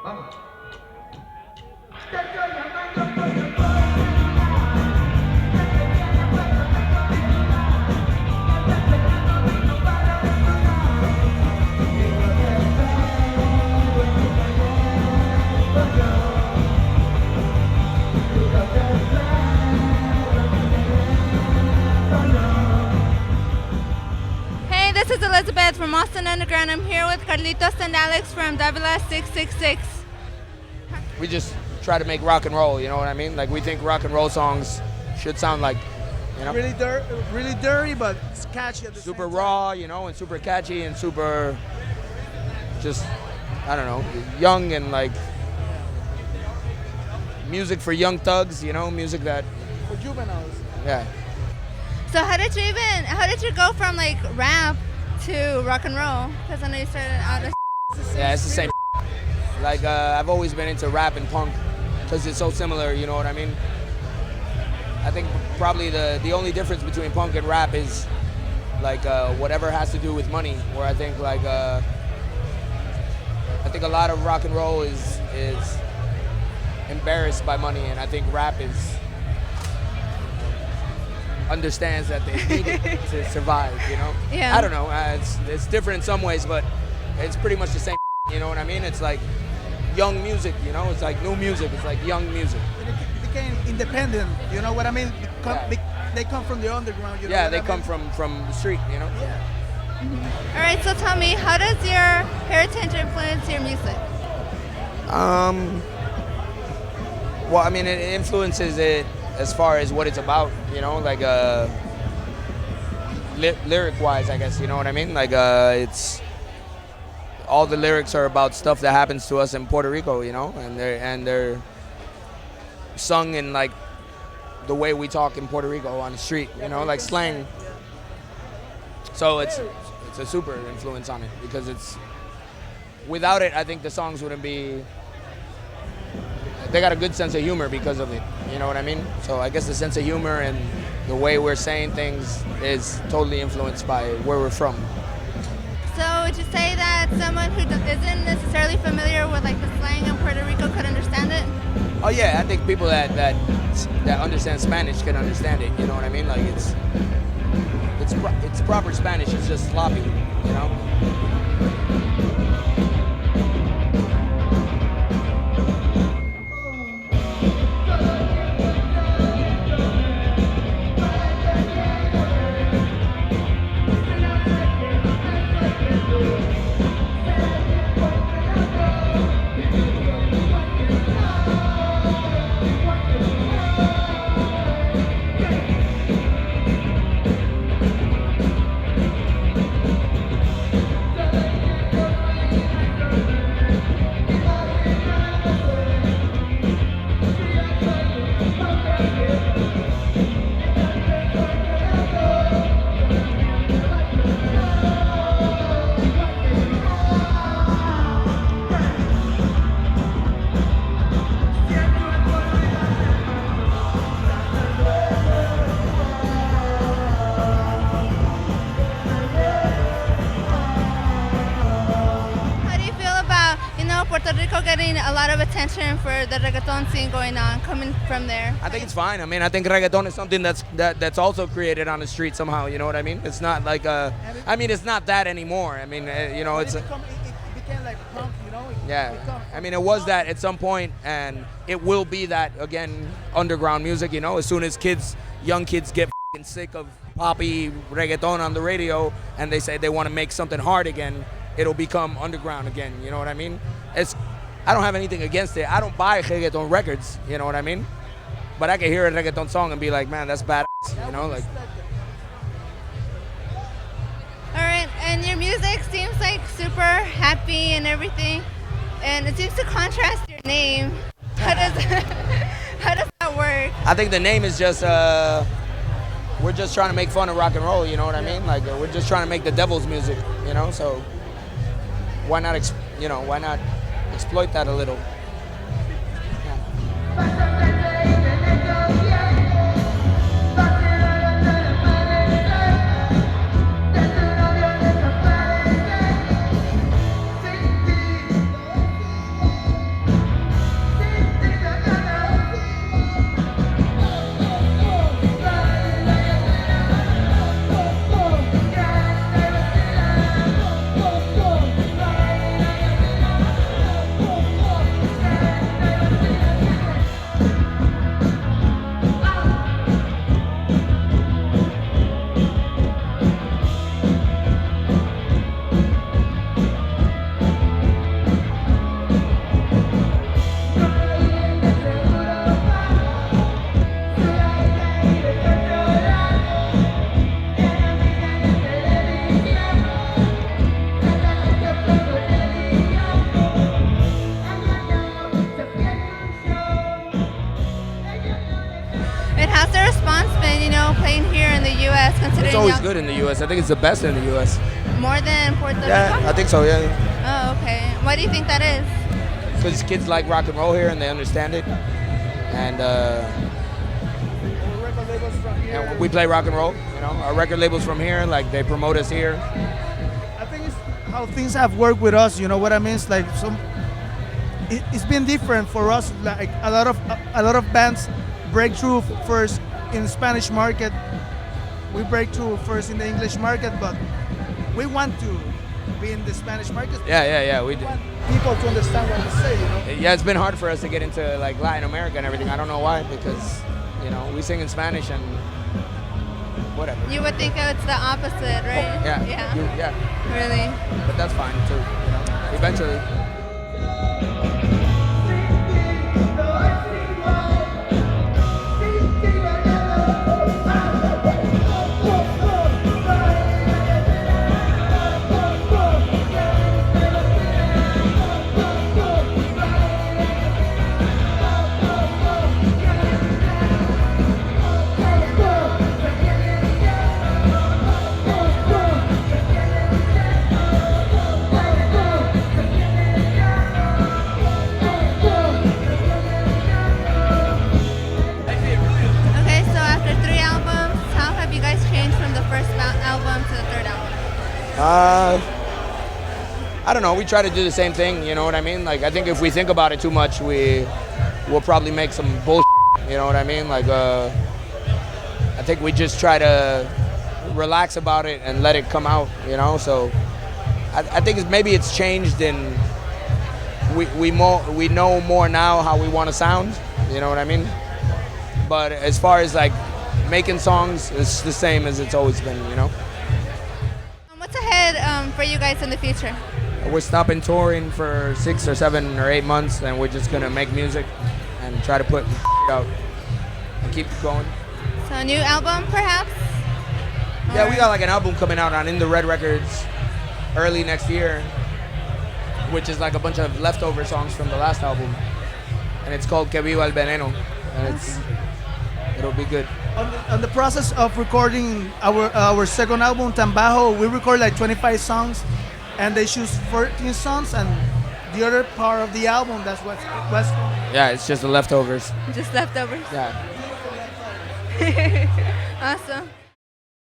Hey, this is Elizabeth from Austin Underground. I'm here with Carlitos and Alex from Davila 666. We just try to make rock and roll, you know what I mean? Like, we think rock and roll songs should sound like, you know, really dirty, but it's catchy at the super same time. raw, you know, and super catchy and super just, I don't know, young and like music for young thugs, you know, music that, For juveniles. yeah. So how did you go from like rap to rock and roll? Because I know you started out as Yeah, it's the same. Like, I've always been into rap and punk because it's so similar, you know what I mean? I think probably the only difference between punk and rap is like whatever has to do with money, where I think like I think a lot of rock and roll is embarrassed by money, and I think rap is understands that they need it to survive, you know? Yeah. I don't know, it's different in some ways, but it's pretty much the same, you know what I mean? It's like young music, you know? It's like new music, it's like young music. It became independent, you know what I mean? They come from the underground, you know Yeah, what they I come mean? from the street, you know? All right, so tell me, how does your heritage influence your music? Well, I mean, it influences it as far as what it's about, you know, like lyric-wise, I guess, you know what I mean? Like, it's all the lyrics are about stuff that happens to us in Puerto Rico, you know, and they're sung in like the way we talk in Puerto Rico on the street, you know, like slang. So it's a super influence on it because it's without it, I think the songs wouldn't be. They got a good sense of humor because of it, you know what I mean? So I guess the sense of humor and the way we're saying things is totally influenced by where we're from. So would you say that someone who isn't necessarily familiar with like the slang in Puerto Rico could understand it? Oh yeah, I think people that understand Spanish can understand it, you know what I mean? Like it's proper Spanish, it's just sloppy, you know? Puerto Rico getting a lot of attention for the reggaeton scene going on, coming from there? I think it's fine. I mean, I think reggaeton is something that's also created on the street somehow. You know what I mean? It's not like I mean, it's not that anymore. I mean, you know, it's. It became like punk, you know? Yeah. I mean, it was that at some point, and it will be that again. Underground music, you know. As soon as young kids get f***ing sick of poppy reggaeton on the radio, and they say they want to make something hard again, it'll become underground again. You know what I mean? I don't have anything against it. I don't buy reggaeton records, you know what I mean? But I can hear a reggaeton song and be like, man, that's badass, you know? Like. All right, and your music seems like super happy and everything, and it seems to contrast your name. How does that work? I think the name is just, we're just trying to make fun of rock and roll, you know what I mean? Like, we're just trying to make the devil's music, you know? So why not exploit that a little? considering It's always y'all- good in the U.S. I think it's the best in the U.S. more than Puerto Yeah, Rico? I think so. Yeah, Oh, okay. Why do you think that is? because kids like rock and roll here and they understand it, and Record labels from here. and we play rock and roll. You know, our record labels from here, like they promote us here. I think it's how things have worked with us. You know what I mean? It's like it's been different for us. Like a lot of bands break through first in the Spanish market. We break through first in the English market, but we want to be in the Spanish market. Yeah, we do. We want people to understand what we say. You know? Yeah, it's been hard for us to get into like Latin America and everything. I don't know why, because you know we sing in Spanish and whatever. You would think it's the opposite, right? Yeah, Yeah. yeah, Really? but that's fine too. You know, eventually. Okay, so after 3 albums, how have you guys changed from the first album to the third album? I don't know. We try to do the same thing. You know what I mean? Like I think if we think about it too much, we'll probably make some bullshit. You know what I mean? Like I think we just try to relax about it and let it come out. You know, so I think maybe it's changed in we know more now how we want to sound. You know what I mean? But as far as like making songs, it's the same as it's always been. You know. What's ahead for you guys in the future? We're stopping touring for 6 or 7 or 8 months, and we're just gonna make music and try to put out and keep going. So a new album, perhaps? Yeah, we Or- got like an album coming out on In the Red Records early next year, which is like a bunch of leftover songs from the last album, and it's called Que Viva el Veneno, and it'll be good. On the process of recording our second album, Tambajo, we record like 25 songs, and they choose 14 songs, and the other part of the album, that's what's Yeah, it's just the leftovers. Just leftovers. Yeah. Awesome.